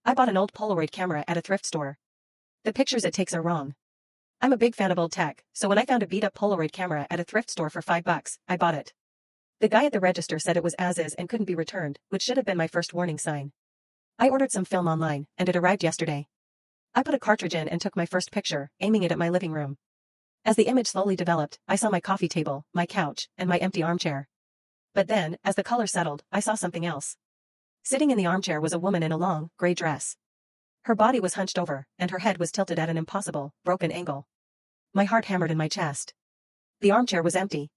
I bought an old Polaroid camera at a thrift store. The pictures it takes are wrong. I'm a big fan of old tech, so when I found a beat-up Polaroid camera at a thrift store for $5, I bought it. The guy at the register said it was as is and couldn't be returned, which should have been my first warning sign. I ordered some film online, and it arrived yesterday. I put a cartridge in and took my first picture, aiming it at my living room. As the image slowly developed, I saw my coffee table, my couch, and my empty armchair. But then, as the color settled, I saw something else. Sitting in the armchair was a woman in a long, gray dress. Her body was hunched over, and her head was tilted at an impossible, broken angle. My heart hammered in my chest. The armchair was empty.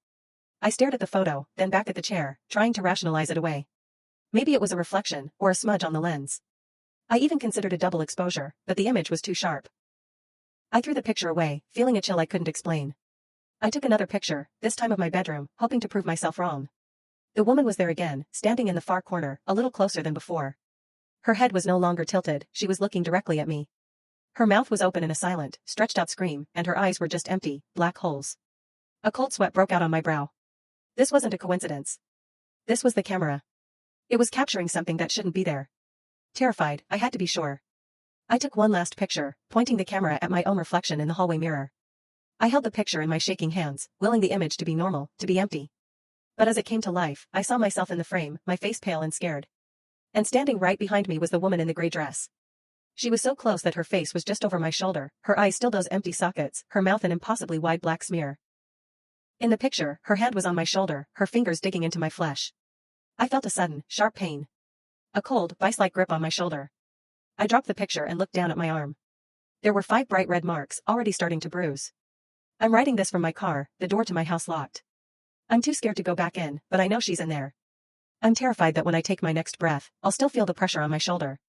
I stared at the photo, then back at the chair, trying to rationalize it away. Maybe it was a reflection, or a smudge on the lens. I even considered a double exposure, but the image was too sharp. I threw the picture away, feeling a chill I couldn't explain. I took another picture, this time of my bedroom, hoping to prove myself wrong. The woman was there again, standing in the far corner, a little closer than before. Her head was no longer tilted, she was looking directly at me. Her mouth was open in a silent, stretched-out scream, and her eyes were just empty, black holes. A cold sweat broke out on my brow. This wasn't a coincidence. This was the camera. It was capturing something that shouldn't be there. Terrified, I had to be sure. I took one last picture, pointing the camera at my own reflection in the hallway mirror. I held the picture in my shaking hands, willing the image to be normal, to be empty. But as it came to life, I saw myself in the frame, my face pale and scared. And standing right behind me was the woman in the gray dress. She was so close that her face was just over my shoulder, her eyes still those empty sockets, her mouth an impossibly wide black smear. In the picture, her hand was on my shoulder, her fingers digging into my flesh. I felt a sudden, sharp pain. A cold, vice-like grip on my shoulder. I dropped the picture and looked down at my arm. There were 5 bright red marks, already starting to bruise. I'm writing this from my car, the door to my house locked. I'm too scared to go back in, but I know she's in there. I'm terrified that when I take my next breath, I'll still feel the pressure on my shoulder.